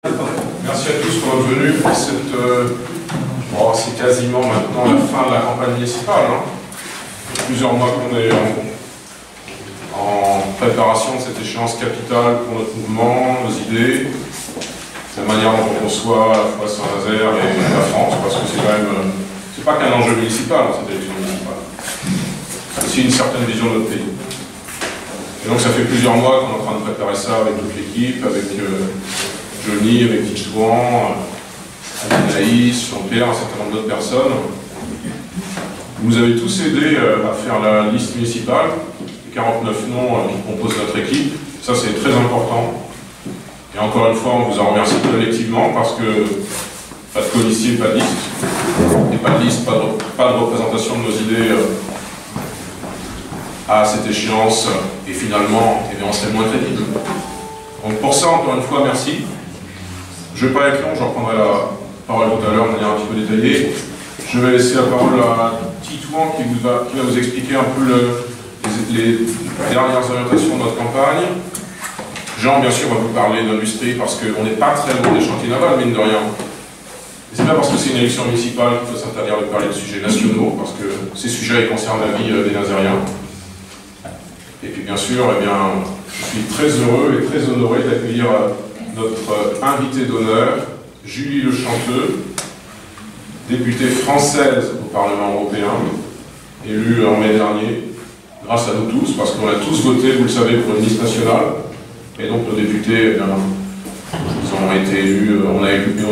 Merci à tous pour votre venue. C'est quasiment maintenant la fin de la campagne municipale. Plusieurs mois qu'on est en préparation de cette échéance capitale pour notre mouvement, nos idées, la manière dont on conçoit à la fois Saint-Nazaire et la France, parce que c'est quand même, c'est pas qu'un enjeu municipal, cette élection municipale. C'est aussi une certaine vision de notre pays. Et donc ça fait plusieurs mois qu'on est en train de préparer ça avec toute l'équipe, avec Johnny, avec Titouan, avec Naïs, Jean-Pierre, un certain nombre d'autres personnes. Vous nous avez tous aidés à faire la liste municipale, les 49 noms qui composent notre équipe. Ça, c'est très important. Et encore une fois, on vous en remercie collectivement parce que pas de colistier, pas de liste. Et pas de liste, pas de représentation de nos idées à cette échéance. Et finalement, eh bien, on serait moins crédible. Donc pour ça, encore une fois, merci. Je ne vais pas être long, je reprendrai la parole tout à l'heure de manière un petit peu détaillée. Je vais laisser la parole à Titouan qui va vous expliquer un peu les dernières orientations de notre campagne. Jean, bien sûr, va vous parler d'industrie parce qu'on n'est pas très loin des chantiers navals, mine de rien. Et c'est pas parce que c'est une élection municipale qu'il faut s'interdire de parler de sujets nationaux, parce que ces sujets concernent la vie des Nazériens. Et puis bien sûr, eh bien, je suis très heureux et très honoré d'accueillir notre invitée d'honneur, Julie Le Chanteux, députée française au Parlement européen, élue en mai dernier, grâce à nous tous, parce qu'on a tous voté, vous le savez, pour une liste nationale. Et donc nos députés, eh bien, ils ont été élus, on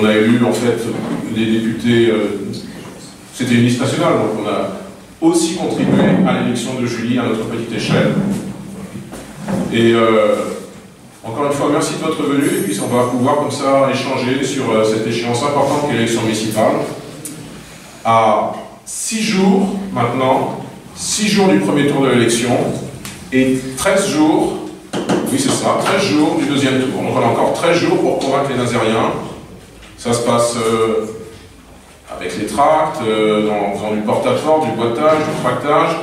a élu en fait les députés, c'était une liste nationale, donc on a aussi contribué à l'élection de Julie à notre petite échelle. Et encore une fois, merci de votre venue, et puis on va pouvoir comme ça échanger sur cette échéance importante qu'est l'élection municipale. À 6 jours maintenant, 6 jours du premier tour de l'élection, et 13 jours, oui c'est ça, 13 jours du deuxième tour. Donc on a encore 13 jours pour convaincre les Nazériens. Ça se passe avec les tracts, en faisant du porte-à-porte, du boitage, du tractage.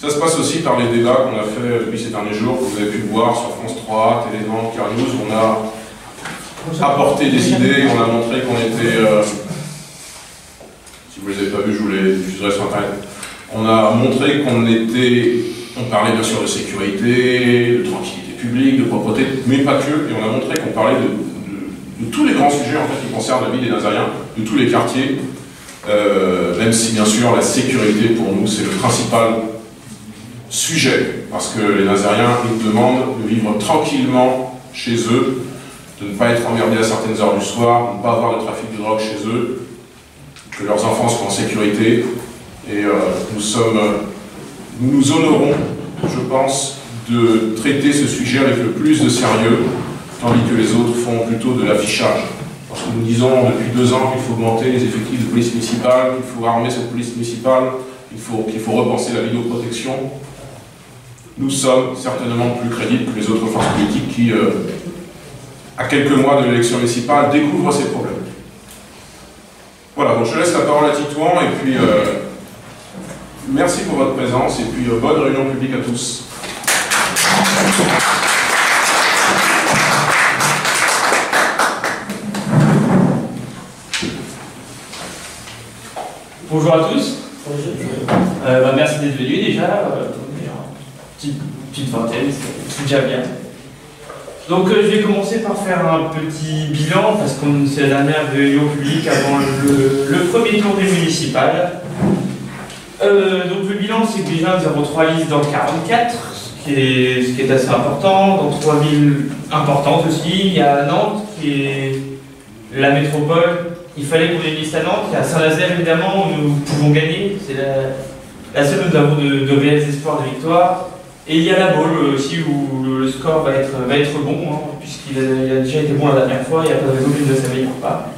Ça se passe aussi par les débats qu'on a fait depuis ces derniers jours, que vous avez pu voir sur France 3, Télé Nantes, Carnews. On a apporté des idées, on a montré qu'on était... si vous ne les avez pas vus, je vous les diffuserai sur Internet. On a montré qu'on était... On parlait bien sûr de sécurité, de tranquillité publique, de propreté, mais pas que. Et on a montré qu'on parlait de tous les grands sujets en fait, qui concernent la vie des Nazériens, de tous les quartiers, même si bien sûr la sécurité pour nous c'est le principal sujet, parce que les Nazériens nous demandent de vivre tranquillement chez eux, de ne pas être emmerdés à certaines heures du soir, de ne pas avoir de trafic de drogue chez eux, que leurs enfants soient en sécurité, et nous nous honorons, je pense, de traiter ce sujet avec le plus de sérieux, tandis que les autres font plutôt de l'affichage. Parce que nous disons depuis 2 ans qu'il faut augmenter les effectifs de police municipale, qu'il faut armer cette police municipale, qu'il faut repenser la vidéoprotection. Nous sommes certainement plus crédibles que les autres forces politiques qui, à quelques mois de l'élection municipale, découvrent ces problèmes. Voilà, donc je laisse la parole à Titouan, et puis merci pour votre présence, et puis bonne réunion publique à tous. Bonjour à tous. Merci d'être venus déjà. Petite vingtaine, c'est déjà bien. Donc je vais commencer par faire un petit bilan, parce que c'est la dernière réunion publique avant le premier tour des municipales. Donc le bilan, c'est que déjà nous avons 3 listes dans 44, ce qui est assez important. Dans 3 villes importantes aussi, il y a Nantes qui est la métropole. Il fallait qu'on ait une liste à Nantes. Il y a Saint-Nazaire évidemment où nous pouvons gagner. C'est la seule où nous avons de réels espoirs de victoire. Et il y a la Baule aussi où le score va être bon, hein, puisqu'il a déjà été bon la dernière fois. Il n'y a pas de raison qu'il ne s'améliore pas.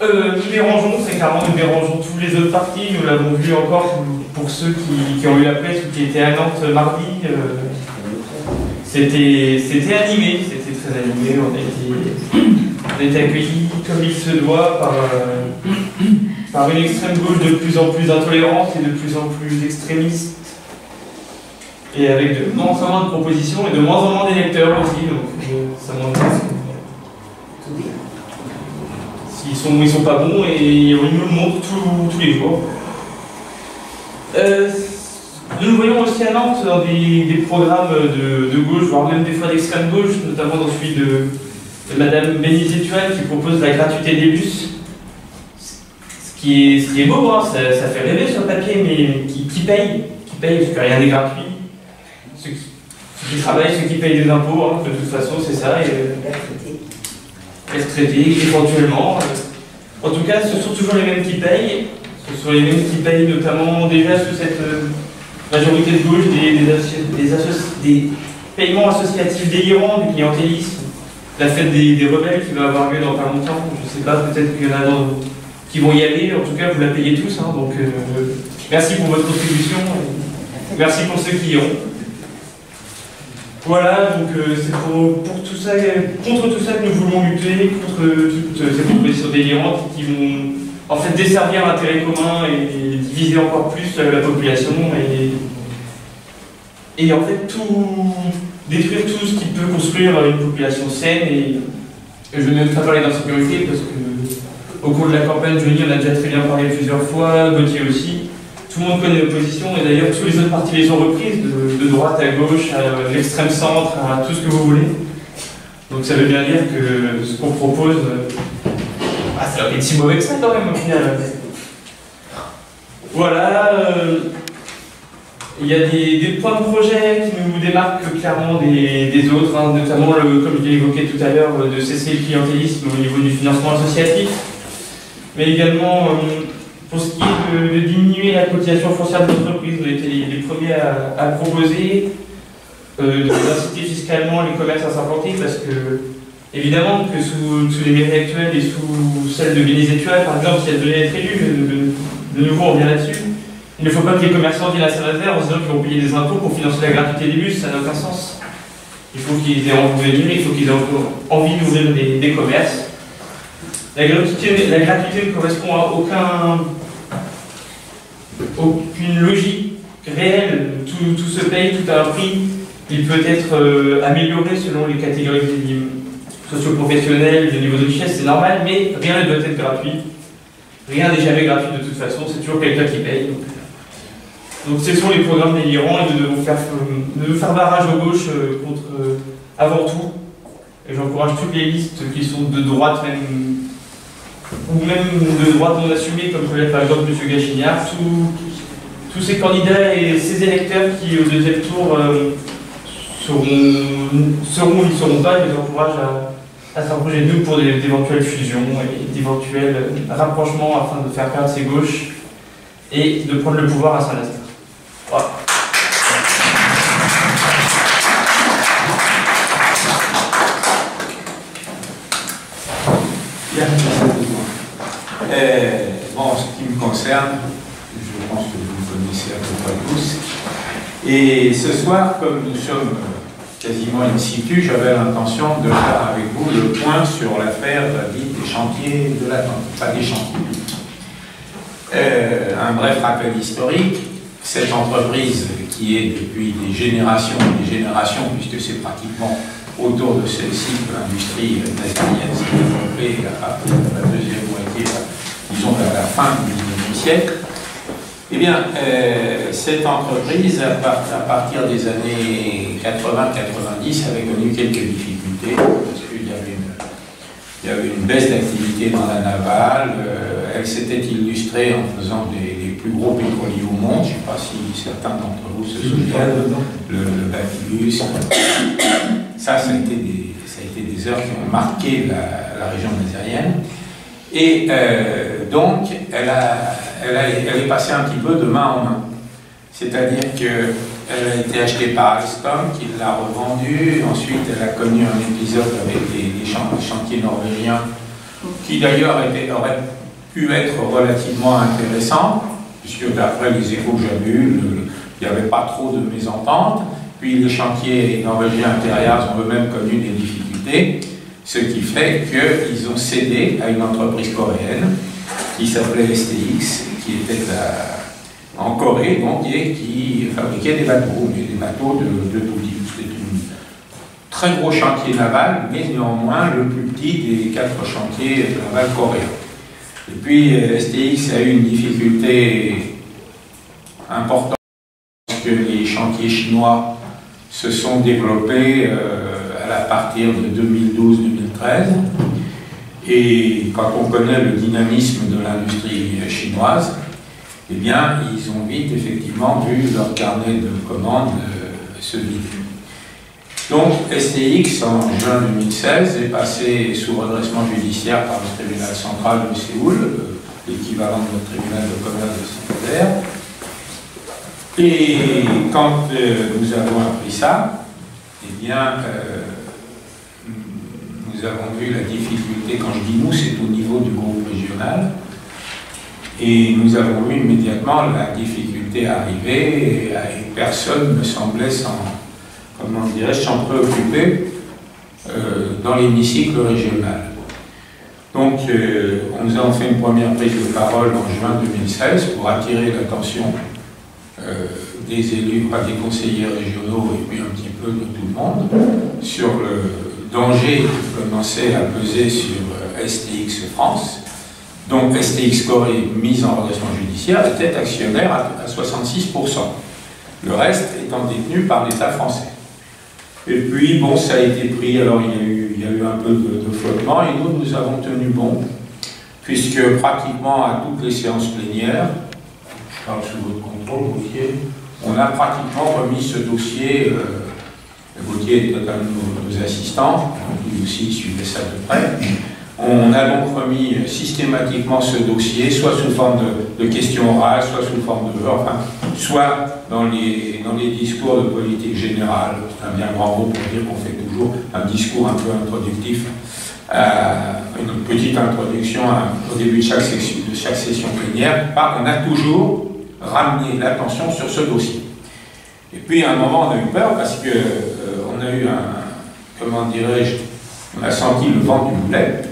Nous dérangeons, très clairement, nous dérangeons tous les autres partis. Nous l'avons vu encore pour ceux qui ont eu la presse ou qui étaient à Nantes mardi. C'était animé, c'était très animé. On a été accueillis comme il se doit par une extrême gauche de plus en plus intolérante et de plus en plus extrémiste. Et avec de moins en moins de propositions et de moins en moins d'électeurs aussi. Donc ça montre Ils sont pas bons et ils nous le montrent tous les jours. Nous le voyons aussi à Nantes dans des programmes de gauche, voire même des fois d'extrême gauche, notamment dans celui de Madame Bénizet-Tual qui propose la gratuité des bus. Ce qui est beau, hein, ça fait rêver sur le papier, mais qui paye, parce que rien n'est gratuit. Ceux qui travaillent, ceux qui payent des impôts, hein, de toute façon, c'est ça. Être traités éventuellement. En tout cas, ce sont toujours les mêmes qui payent. Ce sont les mêmes qui payent notamment déjà sous cette majorité de gauche des paiements associatifs délirants, du clientélisme, la fête des rebelles qui va avoir lieu dans pas longtemps. Je ne sais pas, peut-être qu'il y en a qui vont y aller. En tout cas, vous la payez tous. Hein, donc, merci pour votre contribution. Merci pour ceux qui y ont. Voilà, donc c'est pour tout ça, contre tout ça que nous voulons lutter, contre toutes ces propositions délirantes qui vont en fait desservir l'intérêt commun et diviser encore plus la population et en fait détruire tout ce qui peut construire une population saine. Et je vais même pas parler d'insécurité parce que au cours de la campagne, Johnny en a déjà très bien parlé plusieurs fois, Gauthier aussi. Tout le monde connaît l'opposition et d'ailleurs tous les autres partis les ont reprises, de droite à gauche, à l'extrême centre, à tout ce que vous voulez. Donc ça veut bien dire que ce qu'on propose, ça va être si mauvais que ça quand même au final. Voilà, il y a des points de projet qui nous démarquent clairement des autres, hein, notamment, comme je l'ai évoqué tout à l'heure, de cesser le clientélisme au niveau du financement associatif, mais également pour ce qui est de diminuer la cotisation foncière de l'entreprise. On a été les premiers à proposer d'inciter fiscalement les commerces à s'implanter parce que, évidemment, que sous les mairies actuelles et sous celle de Bénizet-Tual, par exemple, qui a donné d'être élu, de nouveau on revient là-dessus, il ne faut pas que les commerçants viennent à Saint-Nazaire en se disant qu'ils vont payer des impôts pour financer la gratuité des bus, ça n'a aucun sens. Il faut qu'ils aient envie de venir, il faut qu'ils aient envie d'ouvrir des commerces. La gratuité ne correspond à aucune logique réelle, tout se paye, tout a un prix. Il peut être amélioré selon les catégories socio-professionnelles, le niveau de richesse, c'est normal, mais rien ne doit être gratuit. Rien n'est jamais gratuit de toute façon, c'est toujours quelqu'un qui paye. Donc ce sont les programmes délirants et nous devons faire barrage aux gauches contre, avant tout. Et j'encourage toutes les listes qui sont de droite même, ou même de droite non assumée, comme peut l'être par exemple M. Gachignard, tous ces candidats et ces électeurs qui au deuxième tour seront ou ne seront pas, je les encourage à s'approcher de nous pour d'éventuelles fusions et d'éventuels rapprochements afin de faire perdre ces gauches et de prendre le pouvoir à Saint-Nazaire. Voilà. Bien. Bon, en ce qui me concerne, je pense que vous me connaissez à peu près tous. Et ce soir, comme nous sommes quasiment in situ, j'avais l'intention de faire avec vous le point sur l'affaire dite des chantiers de la Tente, pas des chantiers. Un bref rappel historique. Cette entreprise qui est depuis des générations, puisque c'est pratiquement autour de celle-ci que l'industrie nazarienne s'est développée à partir de la deuxième moitié, disons vers la fin du XIXe siècle. Eh bien, cette entreprise, à partir des années 80-90, avait connu quelques difficultés, parce qu'il y avait une baisse d'activité dans la navale. Elle s'était illustrée en faisant les plus gros pétroliers au monde. Je ne sais pas si certains d'entre vous se souviennent, le Bacillus. Ça a été des heures qui ont marqué la région nazarienne. Et donc, elle est passée un petit peu de main en main. C'est-à-dire qu'elle a été achetée par Alstom, qui l'a revendue. Ensuite, elle a connu un épisode avec les chantiers norvégiens, qui d'ailleurs aurait pu être relativement intéressant, puisque d'après les échos que j'avais eus, il n'y avait pas trop de mésententes. Puis les chantiers norvégiens intérieurs ont eux-mêmes connu des difficultés, ce qui fait qu'ils ont cédé à une entreprise coréenne qui s'appelait STX, qui était en Corée donc, et qui fabriquait des bateaux de tout type. C'était très gros chantier naval, mais néanmoins le plus petit des 4 chantiers navals coréens. Et puis STX a eu une difficulté importante parce que les chantiers chinois se sont développés à partir de 2012-2013. Et quand on connaît le dynamisme de l'industrie chinoise, eh bien, ils ont vite effectivement vu leur carnet de commandes se vider. Donc, STX, en juin 2016, est passé sous redressement judiciaire par le tribunal central de Séoul, l'équivalent de notre tribunal de commerce de Saint-Nazaire. Et quand nous avons appris ça, eh bien, nous avons vu la difficulté, quand je dis nous, c'est au niveau du groupe régional, et nous avons vu immédiatement la difficulté arriver, et personne ne semblait s'en préoccuper dans l'hémicycle régional. Donc, nous avons fait une première prise de parole en juin 2016 pour attirer l'attention des élus, des conseillers régionaux et puis un petit peu de tout le monde sur le danger qui commençait à peser sur STX France. Donc STX Corée, mise en redressement judiciaire, était actionnaire à 66%. Le reste étant détenu par l'État français. Et puis, bon, ça a été pris, alors il y a eu un peu de flottement, et nous avons tenu bon, puisque pratiquement à toutes les séances plénières, je parle sous votre contrôle, Gauthier, on a pratiquement remis ce dossier, Gauthier était un de nos assistants, lui aussi suivait ça de près. On a donc remis systématiquement ce dossier, soit sous forme de questions orales, soit sous forme de... Enfin, soit dans les discours de politique générale. C'est un bien grand mot pour dire qu'on fait toujours un discours un peu introductif, une petite introduction au début de chaque session plénière. On a toujours ramené l'attention sur ce dossier. Et puis à un moment, on a eu peur parce que on a eu comment dirais-je, on a senti le vent du boulet.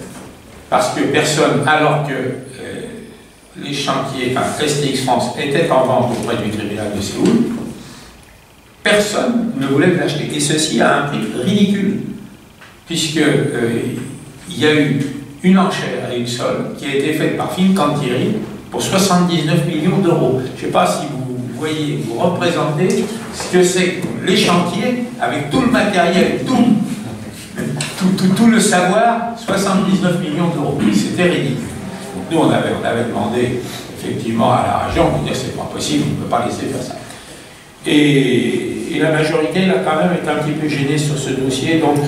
Parce que personne, alors que les chantiers, enfin STX France était en vente auprès du tribunal de Séoul, personne ne voulait l'acheter. Et ceci à un prix ridicule, puisque il y a eu une enchère à une seule qui a été faite par Fincantieri pour 79 millions d'euros. Je ne sais pas si vous voyez, vous représentez ce que c'est les chantiers avec tout le matériel, tout le savoir, 79 millions d'euros. C'était ridicule. Donc nous, on avait demandé effectivement à la région, on dit c'est pas possible, on ne peut pas laisser faire ça. Et la majorité, là, quand même, est un petit peu gênée sur ce dossier, donc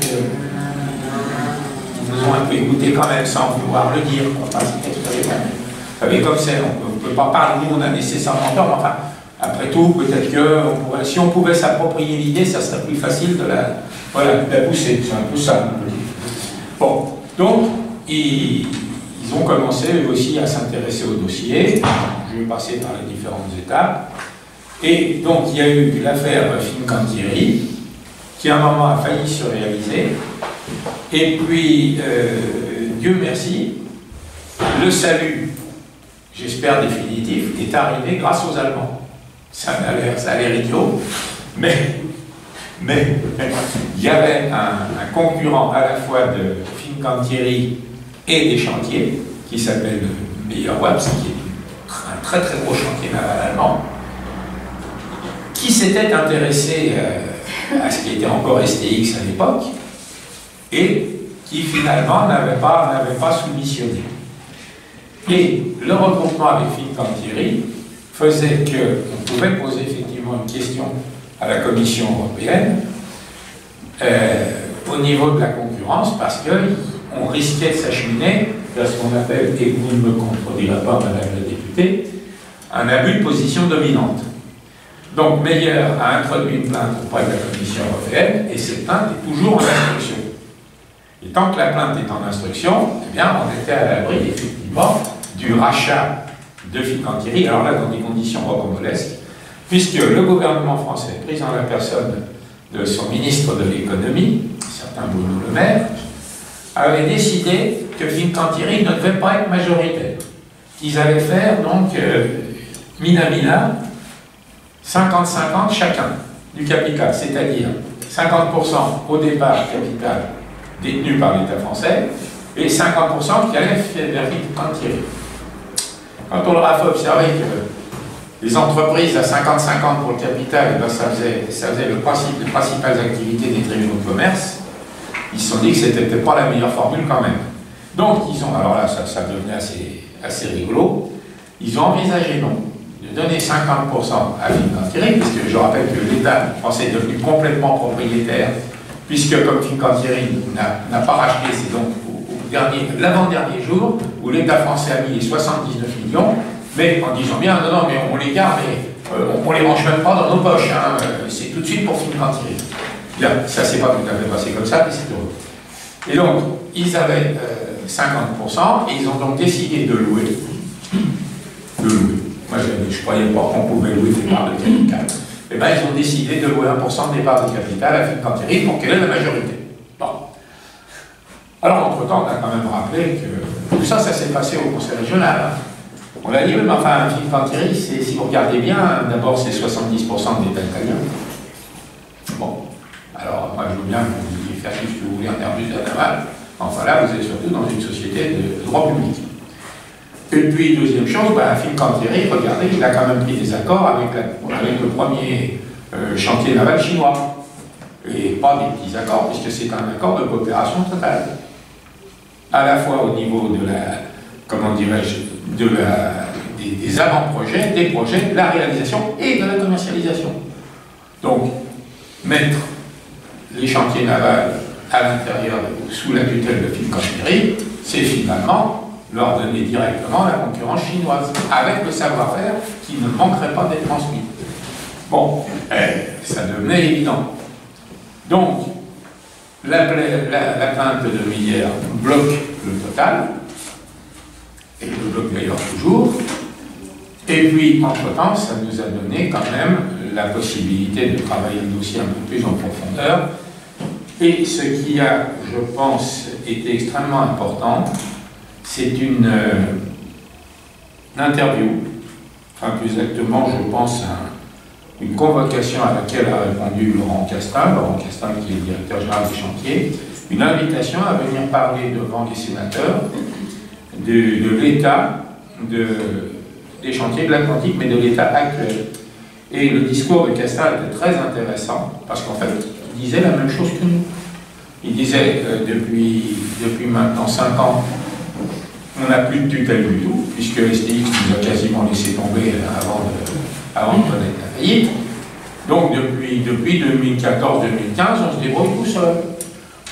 ils nous ont un peu écouté quand même sans vouloir le dire. Enfin, vous savez, comme c'est, on ne peut pas parler, nous, on a nécessairement peur, mais enfin, après tout, peut-être que si on pouvait s'approprier l'idée, ça serait plus facile de la pousser. C'est un peu ça. Bon, donc, ils ont commencé eux aussi à s'intéresser au dossier. Je vais passer par les différentes étapes. Et donc, il y a eu l'affaire Fincantieri, qui à un moment a failli se réaliser. Et puis, Dieu merci, le salut, j'espère définitif, est arrivé grâce aux Allemands. Ça a l'air idiot, mais il y avait un concurrent à la fois de Fincantieri et des chantiers, qui s'appelle Meyer-Wabs, qui est un très très gros chantier naval allemand, qui s'était intéressé à ce qui était encore STX à l'époque, et qui finalement n'avait pas soumissionné. Et le regroupement avec Fincantieri faisait qu'on pouvait poser effectivement une question à la Commission européenne au niveau de la concurrence, parce qu'on risquait de s'acheminer vers ce qu'on appelle, et vous ne me contredirez pas, Madame la députée, un abus de position dominante. Donc Meyer a introduit une plainte auprès de la Commission européenne, et cette plainte est toujours en instruction. Et tant que la plainte est en instruction, eh bien, on était à l'abri, effectivement, du rachat de Fincantieri, alors là, dans des conditions rocambolesques, puisque le gouvernement français, pris en la personne de son ministre de l'économie, certain Bruno Le Maire, avait décidé que Fincantieri ne devait pas être majoritaire. Ils allaient faire, donc, mina-mina, 50-50 chacun du capital, c'est-à-dire 50% au départ capital détenu par l'État français et 50% qui allait vers Fincantieri. Quand on leur a fait observer que les entreprises à 50-50 pour le capital, ben ça faisait les principales activités des tribunaux de commerce, ils se sont dit que ce n'était pas la meilleure formule quand même. Donc, alors là, ça devenait assez rigolo, ils ont envisagé donc de donner 50% à Fincantieri, puisque je rappelle que l'État français est devenu complètement propriétaire, puisque comme Fincantieri n'a pas racheté, c'est donc l'avant-dernier jour où l'État français a mis les 79 millions, mais en disant bien, non, mais on les garde, mais on les mange même pas dans nos poches, hein, c'est tout de suite pour Fincantieri. Bien, ça s'est pas tout à fait passé comme ça, mais c'est heureux. Et donc, ils avaient 50% et ils ont donc décidé de louer. Moi, je ne croyais pas qu'on pouvait louer des parts de capital. Et bien, ils ont décidé de louer 1% des parts de capital à Fincantieri pour qu'elle ait la majorité. Bon. Alors, entre-temps, on a quand même rappelé que tout ça, ça s'est passé au Conseil régional. Hein. On a dit, mais enfin, Fincantieri, si vous regardez bien, d'abord, c'est 70% de l'État italien. Bon. Alors, moi, je veux bien que vous vouliez faire tout ce que vous voulez en Airbus à Naval. Enfin, là, vous êtes surtout dans une société de droit public. Et puis, deuxième chose, Fincantieri, regardez, il a quand même pris des accords avec le premier chantier naval chinois. Et pas des petits accords, puisque c'est un accord de coopération totale. À la fois au niveau de la, comment dirais-je, des avant-projets, des projets, de la réalisation et de la commercialisation. Donc, mettre les chantiers navals à l'intérieur, sous la tutelle de Fincantieri, c'est finalement leur donner directement la concurrence chinoise, avec le savoir-faire qui ne manquerait pas d'être transmis. Bon, ça devenait évident. Donc, la plainte de Millière bloque le total, et le bloque d'ailleurs toujours, et puis, entre-temps, ça nous a donné quand même la possibilité de travailler le dossier un peu plus en profondeur, et ce qui a, je pense, été extrêmement important, c'est une interview, enfin plus exactement, je pense, une convocation à laquelle a répondu Laurent Castin qui est le directeur général du chantier, une invitation à venir parler devant les sénateurs de l'état des chantiers de l'Atlantique, mais de l'état actuel. Et le discours de Castin était très intéressant, parce qu'en fait, il disait la même chose que nous. Il disait, depuis maintenant 5 ans, on n'a plus de tutelle du tout, puisque STX nous a quasiment laissé tomber avant de connaître la faillite. Donc depuis 2014-2015, on se débrouille tout seul.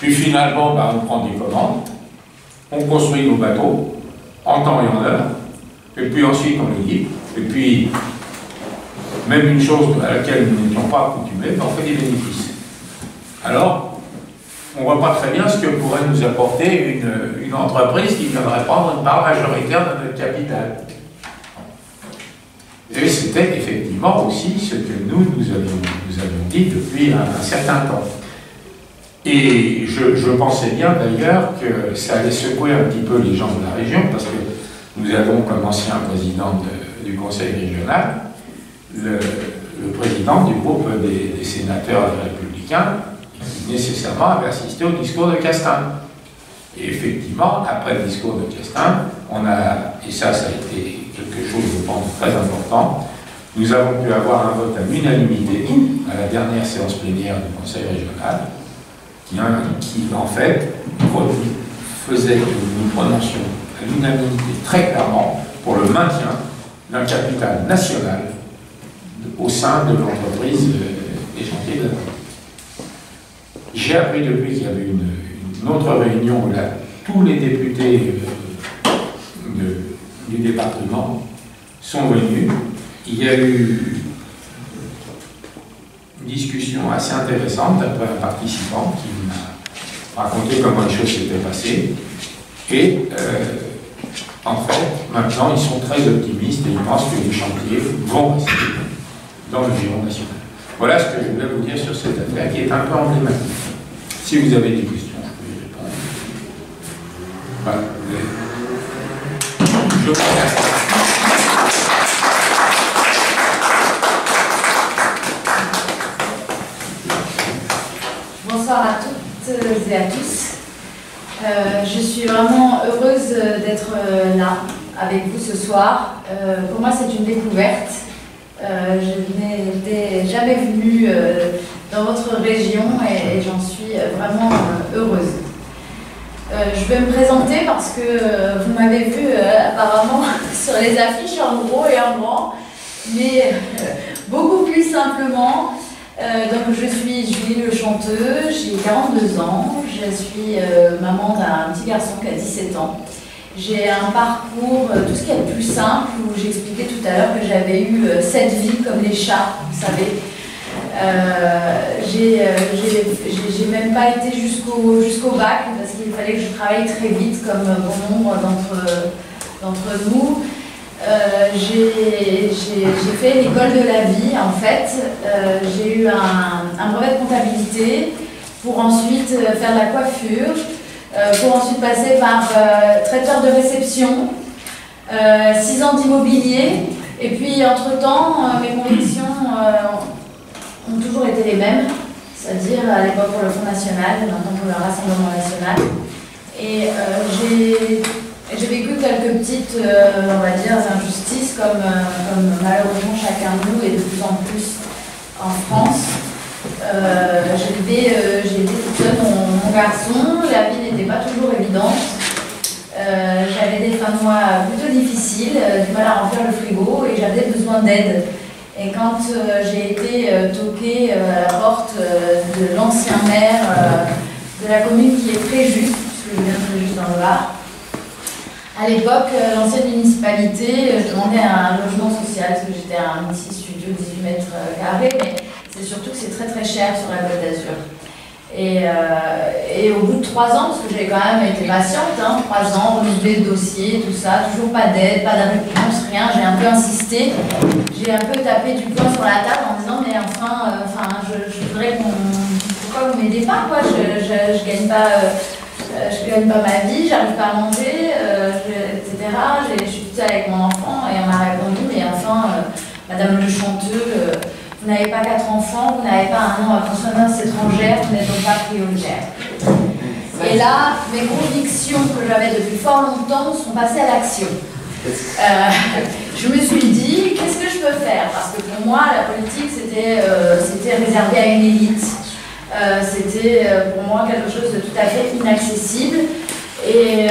Puis finalement, on prend des commandes, on construit nos bateaux, en temps et en heure, et puis ensuite on les livre, et puis, même une chose à laquelle nous n'étions pas accoutumés, on fait des bénéfices. Alors, on ne voit pas très bien ce que pourrait nous apporter une entreprise qui viendrait prendre une part majoritaire de notre capital. Et c'était effectivement aussi ce que nous avions dit depuis un certain temps. Et je pensais bien d'ailleurs que ça allait secouer un petit peu les gens de la région, parce que nous avons comme ancien président du Conseil régional le président du groupe des sénateurs républicains, qui nécessairement avait assisté au discours de Castin. Et effectivement, après le discours de Castin, et ça a été quelque chose, je pense, de très important, nous avons pu avoir un vote à l'unanimité à la dernière séance plénière du Conseil régional, qui en fait faisait que nous prononcions à l'unanimité très clairement pour le maintien d'un capital national au sein de l'entreprise des chantiers de la Terre. J'ai appris depuis qu'il y avait une autre réunion où là, tous les députés du département sont venus. Il y a eu une discussion assez intéressante après un participant qui m'a raconté comment les choses s'étaient passées. Et en fait, maintenant, ils sont très optimistes et ils pensent que les chantiers vont rester dans le giron national. Voilà ce que je voulais vous dire sur cette affaire qui est un peu emblématique. Si vous avez des questions, je peux y répondre. Voilà. Je vous remercie. et à tous. Je suis vraiment heureuse d'être là avec vous ce soir. Pour moi, c'est une découverte. Je n'étais jamais venue dans votre région et j'en suis vraiment heureuse. Je vais me présenter parce que vous m'avez vu apparemment sur les affiches en gros et en grand, mais beaucoup plus simplement. Donc je suis Julie Le Chanteux, j'ai 42 ans, je suis maman d'un petit garçon qui a 17 ans. J'ai un parcours, tout ce qui est le plus simple, où j'expliquais tout à l'heure que j'avais eu 7 vies comme les chats, vous savez. J'ai même pas été jusqu'au bac parce qu'il fallait que je travaille très vite comme bon nombre d'entre nous. J'ai fait l'école de la vie en fait. J'ai eu un brevet de comptabilité pour ensuite faire de la coiffure, pour ensuite passer par traiteur de réception, 6 ans d'immobilier, et puis entre-temps mes convictions ont toujours été les mêmes, c'est-à-dire à l'époque pour le Front National, maintenant pour le Rassemblement National. Et j'ai vécu quelques petites, on va dire, injustices, comme malheureusement chacun de nous et de plus en plus en France. J'ai été toute seule mon garçon, la vie n'était pas toujours évidente. J'avais des fins de mois plutôt difficiles, du mal à remplir le frigo et j'avais besoin d'aide. Et quand j'ai été toquée à la porte de l'ancien maire de la commune qui est Fréjus, puisque je viens de Fréjus dans le Var, à l'époque, l'ancienne municipalité demandait un logement social, parce que j'étais à un petit studio de 18 mètres carrés, mais c'est surtout que c'est très très cher sur la Côte d'Azur. Et au bout de 3 ans, parce que j'ai quand même été patiente, 3 ans, renouveler le dossier, tout ça, toujours pas d'aide, pas de réponse, rien, j'ai un peu insisté, j'ai un peu tapé du poing sur la table en disant mais enfin je voudrais pourquoi vous m'aidez pas quoi, je gagne pas ma vie, j'arrive pas à manger, etc. Je suis toute seule avec mon enfant et on m'a répondu mais enfin Madame Le Chanteux, vous n'avez pas 4 enfants, vous n'avez pas un nom à consonance étrangère, vous n'êtes donc pas prioritaire. Et là, mes convictions que j'avais depuis fort longtemps sont passées à l'action. Je me suis dit, qu'est-ce que je peux faire? Parce que pour moi, la politique, c'était réservé à une élite. C'était pour moi quelque chose de tout à fait inaccessible. Et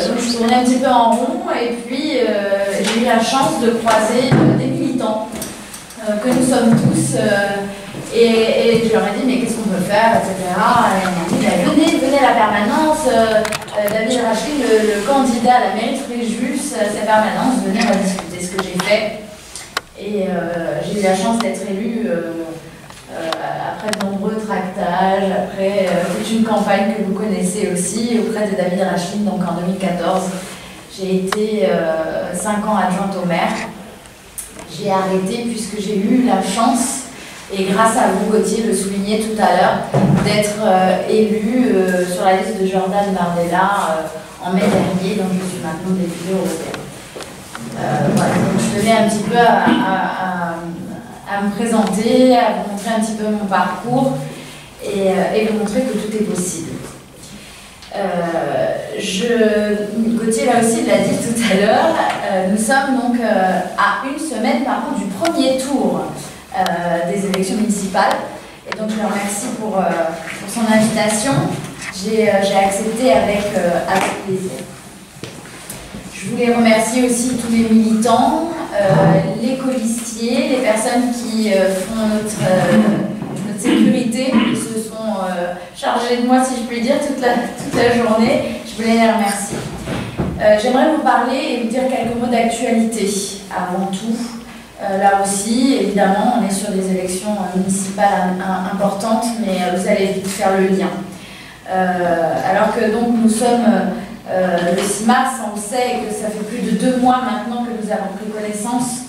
donc je tournais un petit peu en rond et puis j'ai eu la chance de croiser des militants que nous sommes tous et je leur ai dit mais qu'est-ce qu'on peut faire, etc. Et on m'a dit venez à la permanence, David Rachid, le candidat à la mairie de Fréjus, sa permanence, venez on va discuter ce que j'ai fait. Et j'ai eu la chance d'être élue après de nombreux tractages, après toute une campagne que vous connaissez aussi auprès de David Rachid, donc en 2014. J'ai été 5 ans adjointe au maire. J'ai arrêté puisque j'ai eu la chance, et grâce à vous, Gauthier le soulignait tout à l'heure, d'être élue sur la liste de Jordan Bardella en mai dernier, donc je suis maintenant députée européenne. Voilà, donc je tenais un petit peu à me présenter, à vous montrer un petit peu mon parcours et vous montrer que tout est possible. Gauthier là aussi l'a dit tout à l'heure, nous sommes donc à une semaine par contre du premier tour des élections municipales et donc je le remercie pour son invitation. J'ai accepté avec plaisir. Je voulais remercier aussi tous les militants, les colistiers, les personnes qui font notre sécurité, qui se sont chargés de moi, si je puis dire, toute la journée. Je voulais les remercier. J'aimerais vous parler et vous dire quelques mots d'actualité avant tout. Là aussi, évidemment, on est sur des élections municipales importantes, mais vous allez vite faire le lien. Alors que donc nous sommes le 6 mars, on le sait, et que ça fait plus de 2 mois maintenant que nous avons pris connaissance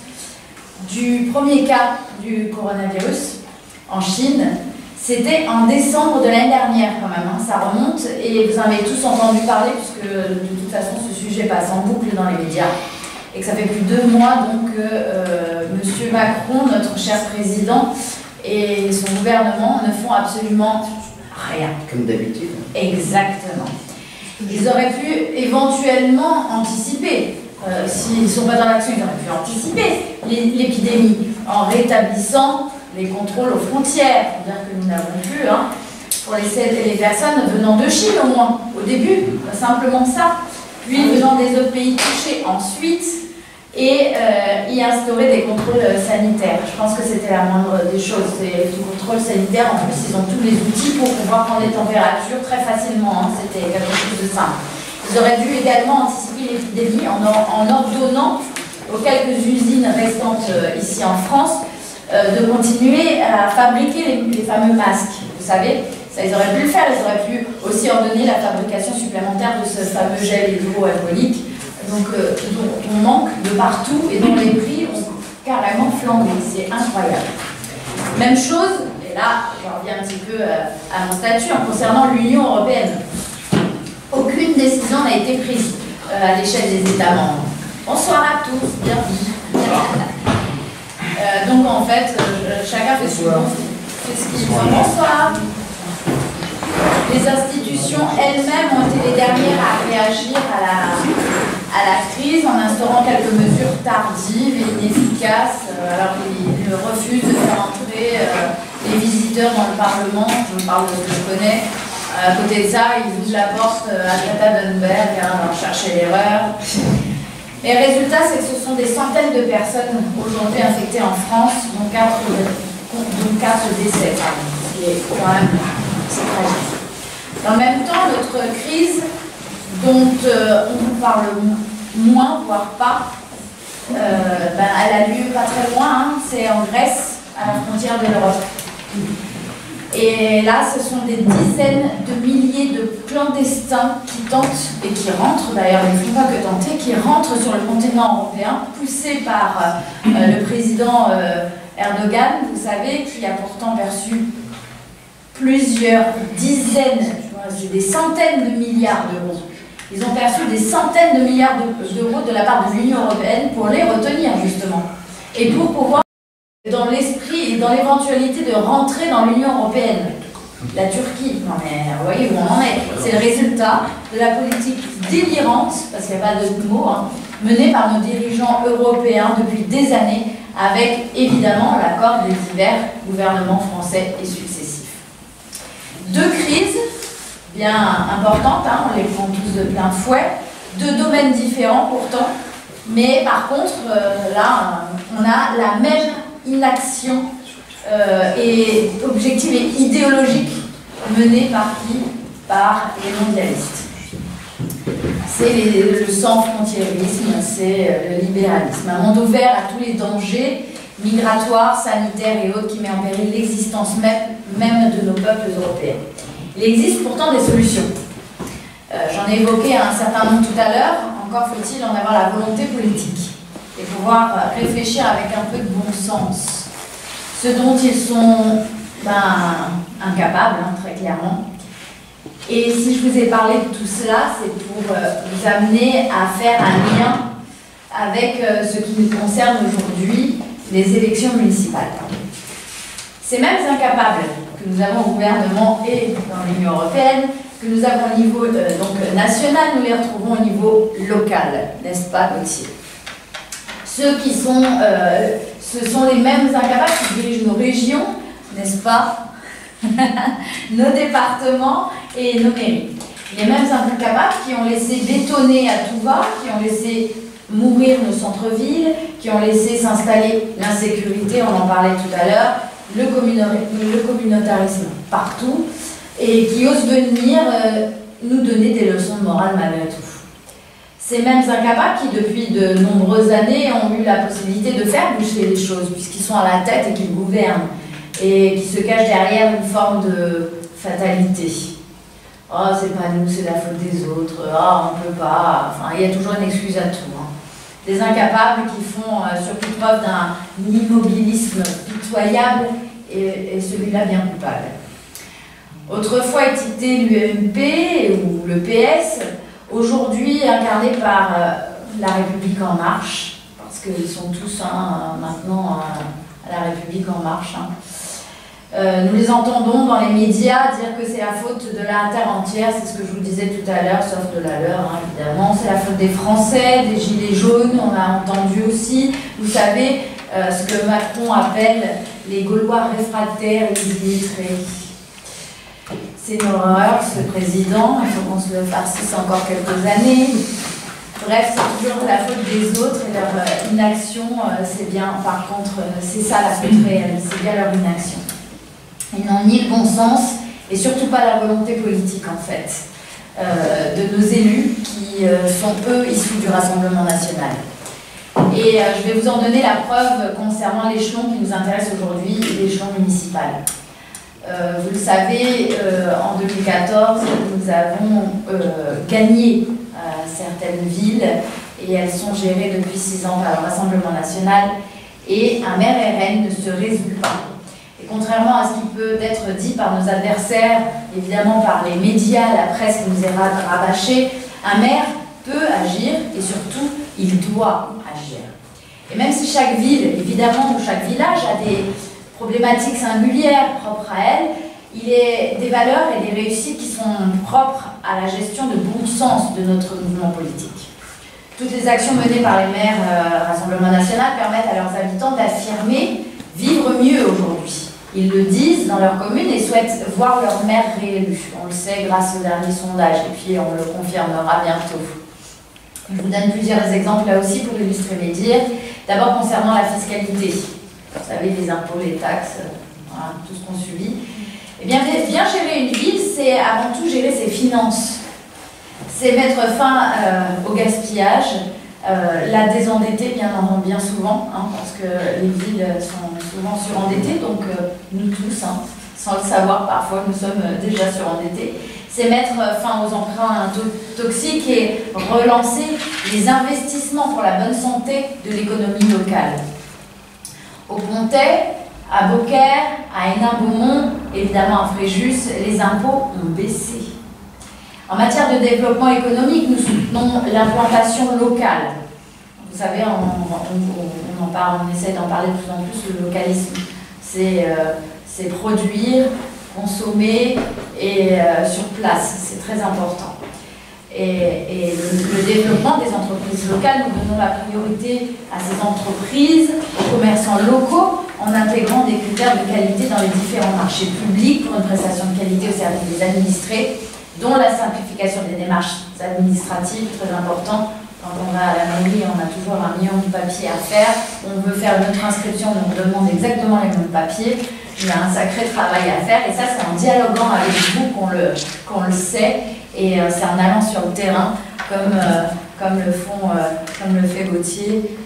du premier cas du coronavirus en Chine. C'était en décembre de l'année dernière quand même, ça remonte, et vous en avez tous entendu parler puisque de toute façon ce sujet passe en boucle dans les médias, et que ça fait plus de 2 mois donc que M. Macron, notre cher président, et son gouvernement ne font absolument Rien. Comme d'habitude. Exactement. Ils auraient pu éventuellement anticiper. S'ils ne sont pas dans l'action, ils auraient pu anticiper l'épidémie en rétablissant les contrôles aux frontières, bien que nous n'avons plus, hein, pour les personnes venant de Chine au moins, au début, simplement ça, puis venant des autres pays touchés ensuite, et y instaurer des contrôles sanitaires. Je pense que c'était la moindre des choses, c'est du contrôle sanitaire. En plus, ils ont tous les outils pour pouvoir prendre les températures très facilement, hein. C'était quelque chose de simple. Ils auraient dû également anticiper l'épidémie en ordonnant aux quelques usines restantes ici en France de continuer à fabriquer les fameux masques. Vous savez, ça ils auraient pu le faire. Ils auraient pu aussi ordonner la fabrication supplémentaire de ce fameux gel hydroalcoolique, donc dont on manque de partout et dont les prix ont carrément flambé. C'est incroyable. Même chose, et là je reviens un petit peu à mon statut, en concernant l'Union européenne. Aucune décision n'a été prise à l'échelle des États membres. Bonsoir à tous, bienvenue. Donc en fait, chacun fait ce qu'il veut. Bonsoir. Les institutions elles-mêmes ont été les dernières à réagir à la crise en instaurant quelques mesures tardives et inefficaces. Alors ils refusent de faire entrer les visiteurs dans le Parlement, je parle de ce que je connais. À côté de ça, ils ouvrent la porte à Greta Thunberg, hein, on chercher l'erreur. Et le résultat, c'est que ce sont des centaines de personnes aujourd'hui infectées en France, dont 4 décès, ce qui est quand même tragique. Dans le même temps, notre crise, dont on vous parle moins, voire pas, elle a lieu pas très loin, hein, c'est en Grèce, à la frontière de l'Europe. Et là, ce sont des dizaines de milliers de clandestins qui tentent, et qui rentrent d'ailleurs, ils ne font pas que tenter, qui rentrent sur le continent européen, poussés par le président Erdogan, vous savez, qui a pourtant perçu plusieurs dizaines, des centaines de milliards d'euros. Ils ont perçu des centaines de milliards d'euros de la part de l'Union européenne pour les retenir, justement. Et pour pouvoir, dans l'esprit et dans l'éventualité de rentrer dans l'Union européenne. La Turquie, non mais vous voyez où on en est. C'est le résultat de la politique délirante, parce qu'il n'y a pas d'autre mot, hein, menée par nos dirigeants européens depuis des années, avec évidemment l'accord des divers gouvernements français et successifs. Deux crises bien importantes, hein, on les prend tous de plein fouet, deux domaines différents pourtant, mais par contre, là, on a la même inaction et objective et idéologique menée par qui? Par les mondialistes. C'est le sans-frontiérisme, c'est le libéralisme. Un monde ouvert à tous les dangers migratoires, sanitaires et autres qui met en péril l'existence même de nos peuples européens. Il existe pourtant des solutions. J'en ai évoqué un certain nombre tout à l'heure, encore faut-il en avoir la volonté politique et pouvoir réfléchir avec un peu de bon sens. Ce dont ils sont incapables, hein, très clairement. Et si je vous ai parlé de tout cela, c'est pour vous amener à faire un lien avec ce qui nous concerne aujourd'hui, les élections municipales. Ces mêmes incapables que nous avons au gouvernement et dans l'Union européenne, que nous avons au niveau national, nous les retrouvons au niveau local, n'est-ce pas, Gauthier? Ceux qui sont, ce sont les mêmes incapables qui dirigent nos régions, n'est-ce pas? Nos départements et nos mairies. Les mêmes incapables qui ont laissé bétonner à tout va, qui ont laissé mourir nos centres-villes, qui ont laissé s'installer l'insécurité, on en parlait tout à l'heure, le communautarisme partout, et qui osent venir nous donner des leçons de morale malgré tout. Ces mêmes incapables qui, depuis de nombreuses années, ont eu la possibilité de faire bouger les choses, puisqu'ils sont à la tête et qu'ils gouvernent, et qui se cachent derrière une forme de fatalité. Oh, c'est pas nous, c'est la faute des autres, oh, on peut pas, enfin, il y a toujours une excuse à tout. Hein. Des incapables qui font surtout preuve d'un immobilisme pitoyable et celui-là bien coupable. Autrefois étiqueté l'UMP ou le PS, aujourd'hui incarné par la République En Marche, parce qu'ils sont tous maintenant à la République En Marche. Hein. Nous les entendons dans les médias dire que c'est la faute de la terre entière, c'est ce que je vous disais tout à l'heure, sauf de la leur, hein, évidemment. C'est la faute des Français, des gilets jaunes, on a entendu aussi. Vous savez, ce que Macron appelle les Gaulois réfractaires et illettrés. C'est une horreur, ce président, il faut qu'on se le farcisse encore quelques années. Bref, c'est toujours la faute des autres et leur inaction, c'est bien, par contre, c'est ça la faute réelle, c'est bien leur inaction. Ils n'ont ni le bon sens et surtout pas la volonté politique, en fait, de nos élus qui sont, eux, issus du Rassemblement national. Et je vais vous en donner la preuve concernant l'échelon qui nous intéresse aujourd'hui, l'échelon municipal. Vous le savez, en 2014, nous avons gagné certaines villes et elles sont gérées depuis 6 ans par le Rassemblement national et un maire RN ne se résout pas. Et contrairement à ce qui peut être dit par nos adversaires, évidemment par les médias, la presse qui nous est rabâchée, un maire peut agir et surtout il doit agir. Et même si chaque ville, évidemment, ou chaque village a des problématiques singulières propres à elle, il est des valeurs et des réussites qui sont propres à la gestion de bon sens de notre mouvement politique. Toutes les actions menées par les maires Rassemblement national permettent à leurs habitants d'affirmer vivre mieux aujourd'hui. Ils le disent dans leur commune et souhaitent voir leur maire réélu. On le sait grâce au dernier sondage et puis on le confirmera bientôt. Je vous donne plusieurs exemples là aussi pour illustrer mes dires. D'abord concernant la fiscalité. Vous savez, les impôts, les taxes, voilà, tout ce qu'on subit. Eh bien gérer une ville, c'est avant tout gérer ses finances. C'est mettre fin au gaspillage, la désendetter bien souvent, hein, parce que les villes sont souvent surendettées, donc nous tous, hein, sans le savoir, parfois nous sommes déjà surendettés. C'est mettre fin aux emprunts toxiques et relancer les investissements pour la bonne santé de l'économie locale. Au Pontet, à Beaucaire, à Hénin-Beaumont, évidemment à Fréjus, les impôts ont baissé. En matière de développement économique, nous soutenons l'implantation locale. Vous savez, on en parle, on essaie d'en parler de plus en plus, le localisme. C'est produire, consommer et sur place, c'est très important. Et le développement des entreprises locales, nous donnons la priorité à ces entreprises, aux commerçants locaux, en intégrant des critères de qualité dans les différents marchés publics pour une prestation de qualité au service des administrés, dont la simplification des démarches administratives, très important. Quand on va à la mairie, on a toujours 1 million de papiers à faire. On veut faire notre inscription, on demande exactement les mêmes papiers. Il y a un sacré travail à faire et ça, c'est en dialoguant avec vous qu'on le sait. Et c'est en allant sur le terrain, comme le fait Gauthier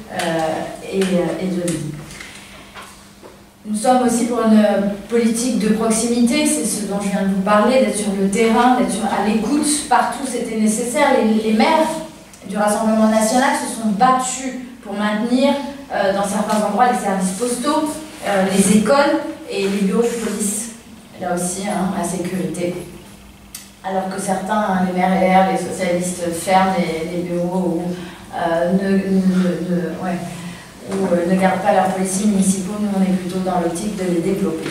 et Denis. Nous sommes aussi pour une politique de proximité, c'est ce dont je viens de vous parler, d'être sur le terrain, d'être à l'écoute, partout c'était nécessaire. Les maires du Rassemblement national se sont battus pour maintenir dans certains endroits les services postaux, les écoles et les bureaux de police. Là aussi, hein, la sécurité. Alors que certains, les maires LR, les socialistes, ferment les bureaux ou ne gardent pas leurs policiers municipaux, nous on est plutôt dans l'optique de les développer.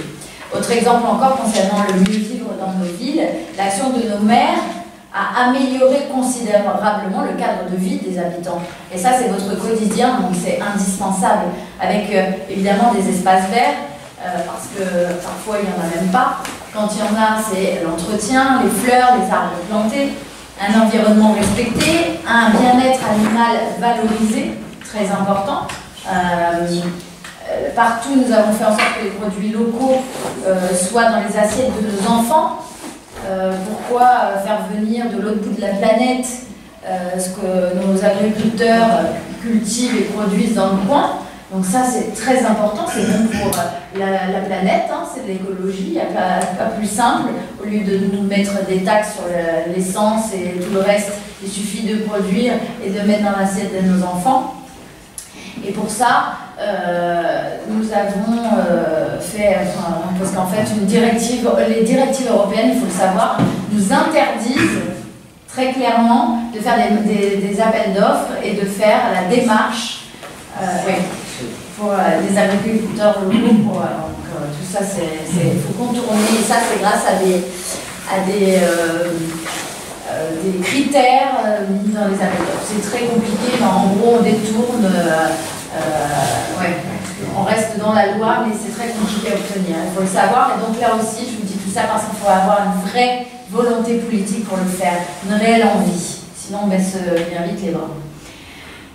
Autre exemple encore concernant le mieux vivre dans nos villes, l'action de nos maires a amélioré considérablement le cadre de vie des habitants. Et ça c'est votre quotidien, donc c'est indispensable, avec évidemment des espaces verts, parce que parfois il n'y en a même pas. Quand il y en a, c'est l'entretien, les fleurs, les arbres plantés, un environnement respecté, un bien-être animal valorisé, très important. Partout, nous avons fait en sorte que les produits locaux soient dans les assiettes de nos enfants. Pourquoi faire venir de l'autre bout de la planète ce que nos agriculteurs cultivent et produisent dans le coin? Donc ça, c'est très important, c'est bon pour la planète, hein, c'est de l'écologie, il n'y a pas plus simple. Au lieu de nous mettre des taxes sur l'essence et tout le reste, il suffit de produire et de mettre dans l'assiette de nos enfants. Et pour ça, nous avons fait, parce qu'en fait, les directives européennes, il faut le savoir, nous interdisent très clairement de faire des appels d'offres et de faire la démarche pour les agriculteurs locaux, pour tout ça, il faut contourner, et ça, c'est grâce à des critères mis dans les appels d'offres. C'est très compliqué, mais en gros, on détourne, ouais, on reste dans la loi, mais c'est très compliqué à obtenir. Il faut le savoir, et donc là aussi, je vous dis tout ça parce qu'il faut avoir une vraie volonté politique pour le faire, une réelle envie. Sinon, on baisse bien vite les bras.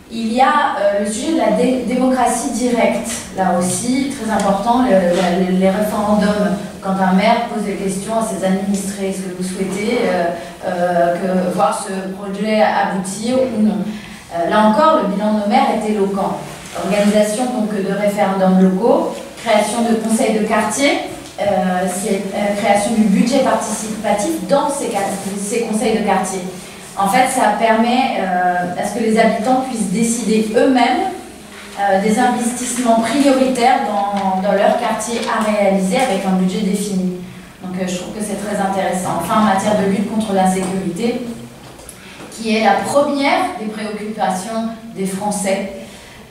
Il y a le sujet de la démocratie directe, là aussi, très important, les référendums. Quand un maire pose des questions à ses administrés, est-ce que vous souhaitez voir ce projet aboutir ou non? Là encore, le bilan de nos maires est éloquent. Organisation donc, de référendums locaux, création de conseils de quartier, création du budget participatif dans ces conseils de quartier. En fait, ça permet à ce que les habitants puissent décider eux-mêmes des investissements prioritaires dans leur quartier à réaliser avec un budget défini. Donc je trouve que c'est très intéressant. Enfin, en matière de lutte contre l'insécurité, qui est la première des préoccupations des Français.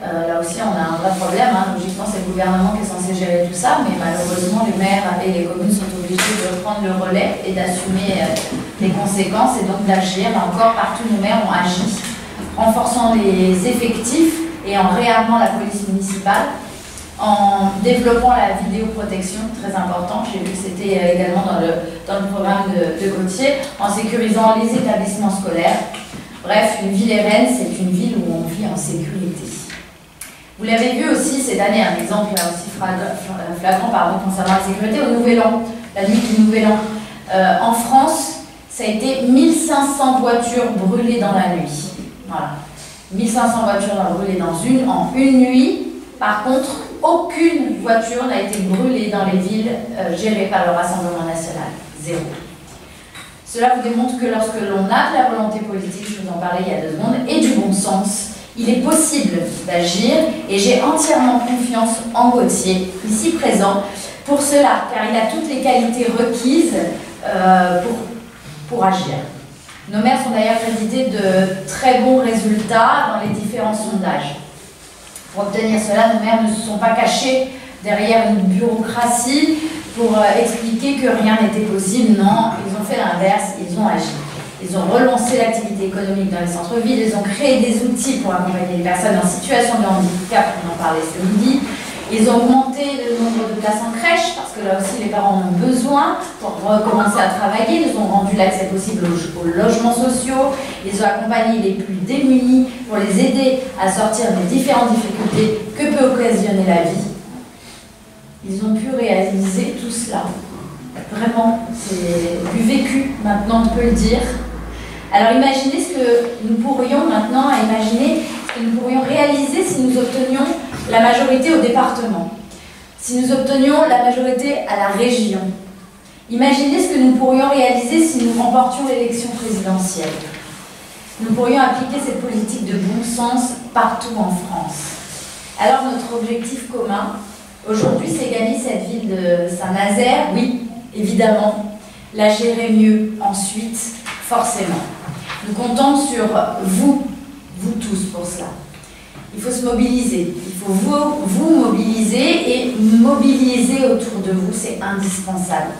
Là aussi, on a un vrai problème. Hein. Logiquement, c'est le gouvernement qui est censé gérer tout ça, mais malheureusement, les maires et les communes sont obligés de prendre le relais et d'assumer les conséquences et donc d'agir. Là encore, partout, nos maires ont agi, renforçant les effectifs et en réarmant la police municipale, en développant la vidéoprotection, très important, j'ai vu que c'était également dans le programme de Gauthier, en sécurisant les établissements scolaires. Bref, une ville RN, c'est une ville où on vit en sécurité. Vous l'avez vu aussi cette année, un exemple là aussi flagrant concernant la sécurité au Nouvel An, la nuit du Nouvel An. En France, ça a été 1500 voitures brûlées dans la nuit. Voilà. 1500 voitures brûlées en une nuit. Par contre, aucune voiture n'a été brûlée dans les villes gérées par le Rassemblement national. Zéro. Cela vous démontre que lorsque l'on a de la volonté politique, je vous en parlais il y a 2 secondes, et du bon sens, il est possible d'agir et j'ai entièrement confiance en Gauthier, ici présent, pour cela, car il a toutes les qualités requises pour agir. Nos maires sont d'ailleurs crédités de très bons résultats dans les différents sondages. Pour obtenir cela, nos maires ne se sont pas cachés derrière une bureaucratie pour expliquer que rien n'était possible. Non, ils ont fait l'inverse, ils ont agi. Ils ont relancé l'activité économique dans les centres-villes, ils ont créé des outils pour accompagner les personnes en situation de handicap, on en parlait ce midi. Ils ont augmenté le nombre de places en crèche, parce que là aussi les parents en ont besoin pour recommencer à travailler. Ils ont rendu l'accès possible aux logements sociaux. Ils ont accompagné les plus démunis pour les aider à sortir des différentes difficultés que peut occasionner la vie. Ils ont pu réaliser tout cela. Vraiment, c'est du vécu, maintenant on peut le dire. Alors imaginez ce que nous pourrions maintenant réaliser si nous obtenions la majorité au département, si nous obtenions la majorité à la région. Imaginez ce que nous pourrions réaliser si nous remportions l'élection présidentielle. Nous pourrions appliquer cette politique de bon sens partout en France. Alors notre objectif commun, aujourd'hui, c'est gagner cette ville de Saint-Nazaire, oui, évidemment, la gérer mieux ensuite, forcément. Nous comptons sur vous tous pour cela. Il faut se mobiliser, il faut vous mobiliser et mobiliser autour de vous, c'est indispensable.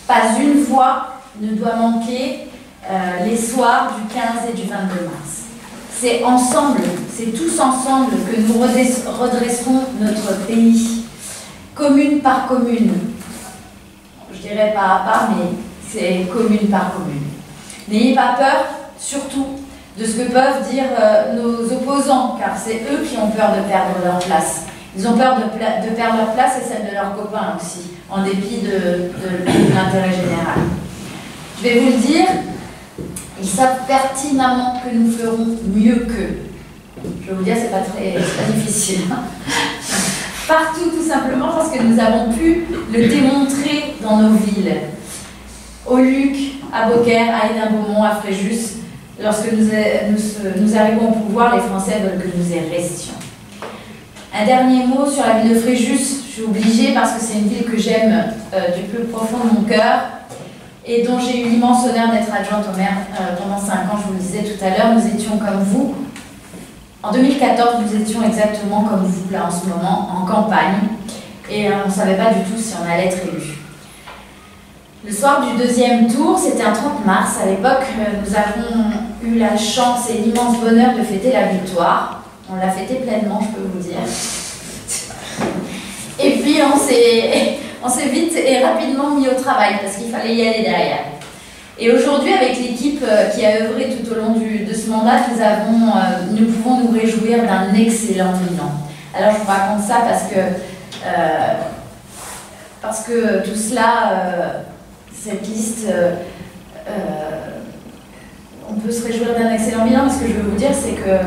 Pas une voix ne doit manquer les soirs du 15 et du 22 mars. C'est ensemble, c'est tous ensemble que nous redresserons notre pays, commune par commune. Je dirais pas à pas, mais c'est commune par commune. N'ayez pas peur, surtout, de ce que peuvent dire nos opposants, car c'est eux qui ont peur de perdre leur place. Ils ont peur de perdre leur place et celle de leurs copains aussi, en dépit de l'intérêt général. Je vais vous le dire, ils savent pertinemment que nous ferons mieux qu'eux. Je vais vous dire, c'est pas difficile. Partout, tout simplement, parce que nous avons pu le démontrer dans nos villes. Au Luc, à Beaucaire, à Hénin-Beaumont, à Fréjus, lorsque nous arrivons au pouvoir, les Français veulent que nous y restions. Un dernier mot sur la ville de Fréjus, je suis obligée parce que c'est une ville que j'aime du plus profond de mon cœur et dont j'ai eu l'immense honneur d'être adjointe au maire pendant 5 ans, je vous le disais tout à l'heure. Nous étions comme vous. En 2014, nous étions exactement comme vous, là en ce moment, en campagne. et on ne savait pas du tout si on allait être élu. Le soir du deuxième tour, c'était un 30 mars, à l'époque, nous avons eu la chance et l'immense bonheur de fêter la victoire. On l'a fêté pleinement, je peux vous dire. Et puis on s'est vite et rapidement mis au travail parce qu'il fallait y aller derrière. Et aujourd'hui, avec l'équipe qui a œuvré tout au long de ce mandat, nous pouvons nous réjouir d'un excellent bilan. Alors je vous raconte ça parce que tout cela, cette liste, on peut se réjouir d'un excellent bilan. Ce que je veux vous dire, c'est que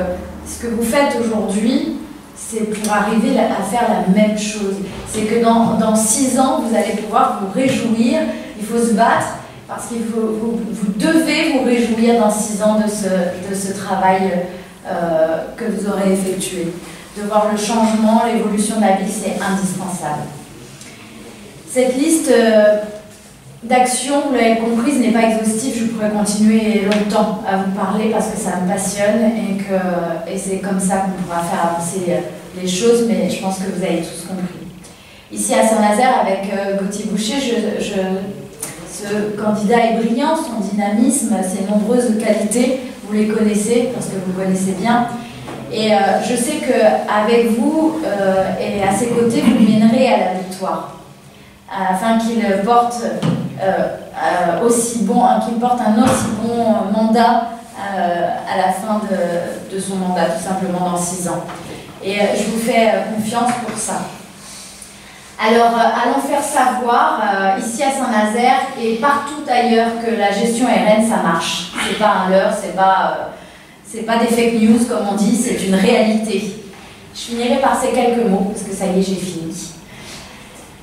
ce que vous faites aujourd'hui, c'est pour arriver à faire la même chose. C'est que dans 6 ans, vous allez pouvoir vous réjouir, il faut se battre, parce que vous devez vous réjouir dans 6 ans de ce travail que vous aurez effectué. De voir le changement, l'évolution de la ville, c'est indispensable. Cette liste d'actions, vous l'avez comprise, n'est pas exhaustive. Je pourrais continuer longtemps à vous parler parce que ça me passionne et c'est comme ça qu'on pourra faire avancer les choses, mais je pense que vous avez tous compris. Ici à Saint-Nazaire, avec Gauthier Boucher, ce candidat est brillant, son dynamisme, ses nombreuses qualités, vous les connaissez parce que vous le connaissez bien. Et je sais qu'avec vous et à ses côtés, vous le mènerez à la victoire, afin qu'il porte un aussi bon mandat à la fin de son mandat, tout simplement dans 6 ans. Et je vous fais confiance pour ça. Alors, allons faire savoir, ici à Saint-Nazaire et partout ailleurs, que la gestion RN, ça marche. C'est pas un leurre, c'est pas des fake news, comme on dit, c'est une réalité. Je finirai par ces quelques mots, parce que ça y est, j'ai fini.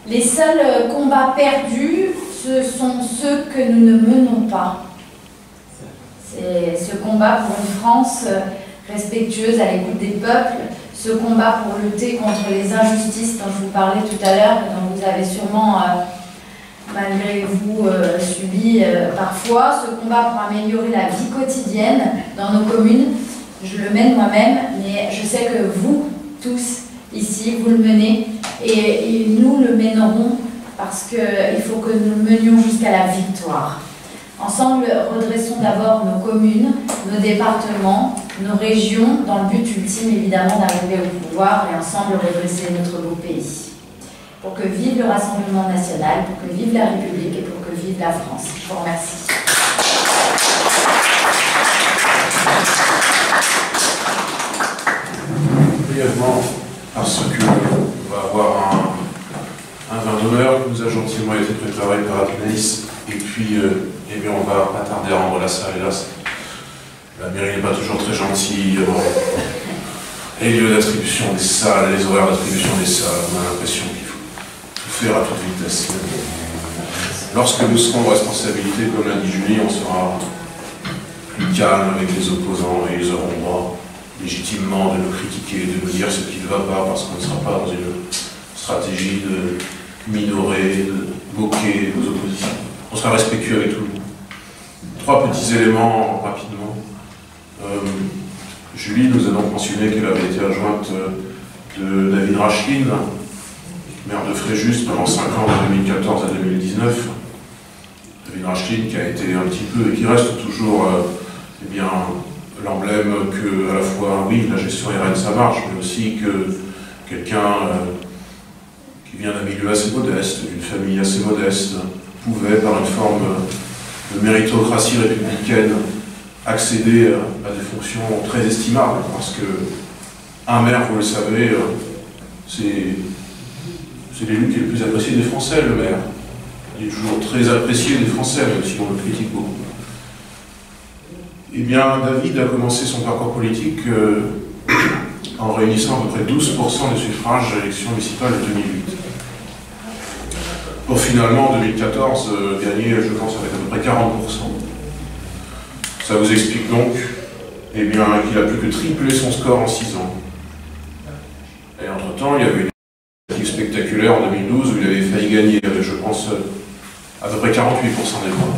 Les seuls combats perdus, ce sont ceux que nous ne menons pas. C'est ce combat pour une France respectueuse à l'écoute des peuples, ce combat pour lutter contre les injustices dont je vous parlais tout à l'heure, dont vous avez sûrement, malgré vous, subi parfois, ce combat pour améliorer la vie quotidienne dans nos communes. Je le mène moi-même, mais je sais que vous, tous, ici, vous le menez, et nous le mènerons parce qu'il faut que nous le menions jusqu'à la victoire. Ensemble, redressons d'abord nos communes, nos départements, nos régions, dans le but ultime évidemment d'arriver au pouvoir et ensemble redresser notre beau pays. Pour que vive le Rassemblement national, pour que vive la République et pour que vive la France. Je vous remercie. Brièvement, parce qu'on va avoir un vin d'honneur qui nous a gentiment été préparé par Athénaïs, et puis eh bien, on va pas tarder à rendre la salle, hélas. La mairie n'est pas toujours très gentille. Les lieux d'attribution des salles, les horaires d'attribution des salles, on a l'impression qu'il faut tout faire à toute vitesse. Lorsque nous serons en responsabilité, comme l'a dit Julie, on sera plus calme avec les opposants et ils auront droit légitimement de nous critiquer, de nous dire ce qui ne va pas, parce qu'on ne sera pas dans une stratégie de minorer, de bloquer nos oppositions. On sera respectueux avec tout le monde. 3 petits éléments rapidement. Julie nous a donc mentionné qu'elle avait été adjointe de David Rachlin, maire de Fréjus pendant 5 ans, de 2014 à 2019. David Rachlin qui a été un petit peu et qui reste toujours eh bien, l'emblème que, à la fois, oui, la gestion RN ça marche, mais aussi que quelqu'un qui vient d'un milieu assez modeste, d'une famille assez modeste, pouvait, par une forme de méritocratie républicaine, accéder à des fonctions très estimables, parce que un maire, vous le savez, c'est l'élu qui est le plus apprécié des Français, le maire. Il est toujours très apprécié des Français, même si on le critique beaucoup. Eh bien, David a commencé son parcours politique en réunissant à peu près 12% des suffrages à l'élection municipale de 2008. Pour finalement, en 2014, gagner, je pense, avec à peu près 40%. Ça vous explique donc eh bien, qu'il a plus que triplé son score en 6 ans. Et entre-temps, il y avait une initiative spectaculaire en 2012 où il avait failli gagner, je pense, à peu près 48% des voix.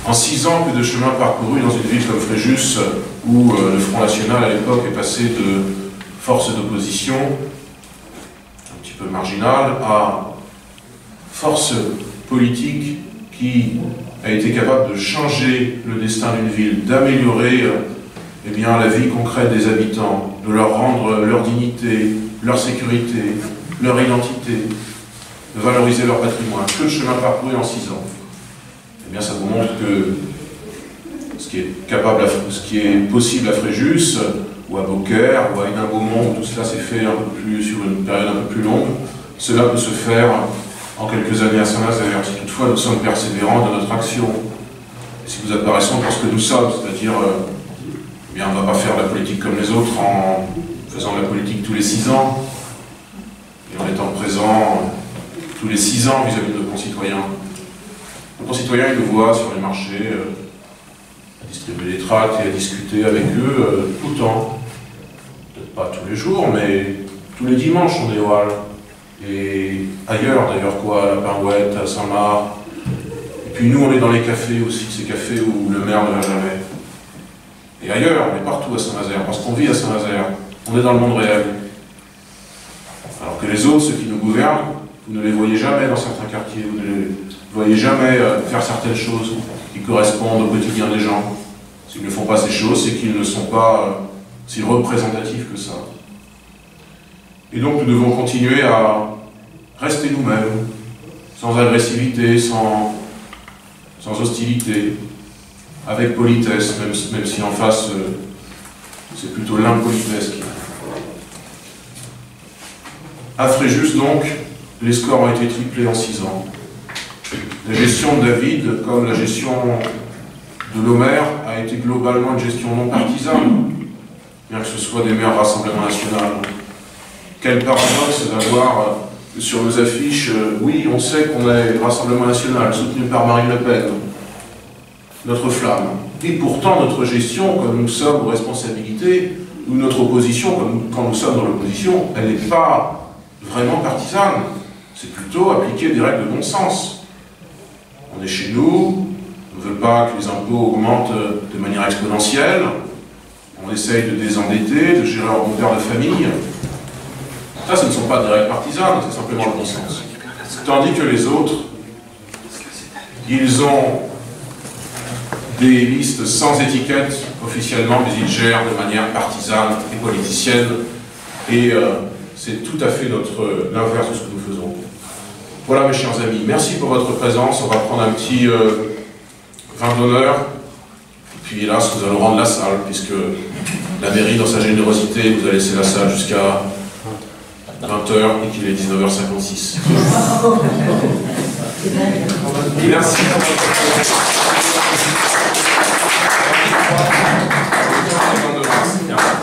En 6 ans, plus de chemin parcouru dans une ville comme Fréjus, où le Front National à l'époque est passé de force d'opposition, un petit peu marginal, à force politique qui a été capable de changer le destin d'une ville, d'améliorer eh bien, la vie concrète des habitants, de leur rendre leur dignité, leur sécurité, leur identité, de valoriser leur patrimoine. Que de chemin parcouru en 6 ans. Eh bien, ça vous montre que ce qui est possible à Fréjus, ou à Beaucaire, ou à Hénin-Beaumont, où tout cela s'est fait sur une période un peu plus longue, cela peut se faire en quelques années à Saint-Nazaire, si toutefois nous sommes persévérants dans notre action. Et si vous apparaissons pour ce que nous sommes, c'est-à-dire, eh bien, on ne va pas faire de la politique comme les autres en faisant de la politique tous les 6 ans, et en étant présent tous les 6 ans vis-à-vis de nos concitoyens. Nos concitoyens, ils nous voient sur les marchés, à distribuer des tracts et à discuter avec eux tout le temps. Peut-être pas tous les jours, mais tous les dimanches on dévoile. Et ailleurs d'ailleurs, quoi, à la Pinouette, à Saint-Marc. Et puis nous on est dans les cafés aussi, ces cafés où le maire ne va jamais. Et ailleurs, on est partout à Saint-Nazaire, parce qu'on vit à Saint-Nazaire. On est dans le monde réel. Alors que les autres, ceux qui nous gouvernent, vous ne les voyez jamais dans certains quartiers, vous ne les voyez jamais faire certaines choses qui correspondent au quotidien des gens. S'ils ne font pas ces choses, c'est qu'ils ne sont pas si représentatifs que ça. Et donc nous devons continuer à rester nous-mêmes, sans agressivité, sans hostilité, avec politesse, même si en face, c'est plutôt l'impolitesse qui... À Fréjus, donc, les scores ont été triplés en 6 ans. La gestion de David, comme la gestion de Lomer, a été globalement une gestion non partisane, bien que ce soit des maires Rassemblement National. Quel paradoxe d'avoir sur nos affiches, oui, on sait qu'on est Rassemblement National, soutenu par Marine Le Pen, notre flamme. Et pourtant, notre gestion, comme nous sommes aux responsabilités, ou notre opposition, quand nous sommes dans l'opposition, elle n'est pas vraiment partisane. C'est plutôt appliquer des règles de bon sens. On est chez nous, on ne veut pas que les impôts augmentent de manière exponentielle, on essaye de désendetter, de gérer un bon père de famille. Ça, ce ne sont pas des règles partisanes, c'est simplement le bon sens. Tandis que les autres, ils ont des listes sans étiquette officiellement, mais ils gèrent de manière partisane et politicienne. Et c'est tout à fait l'inverse de ce que nous faisons. Voilà mes chers amis, merci pour votre présence. On va prendre un petit vin d'honneur. Et puis hélas, nous allons rendre la salle, puisque la mairie, dans sa générosité, vous a laissé la salle jusqu'à 20h et qu'il est 19h56. Merci. Merci.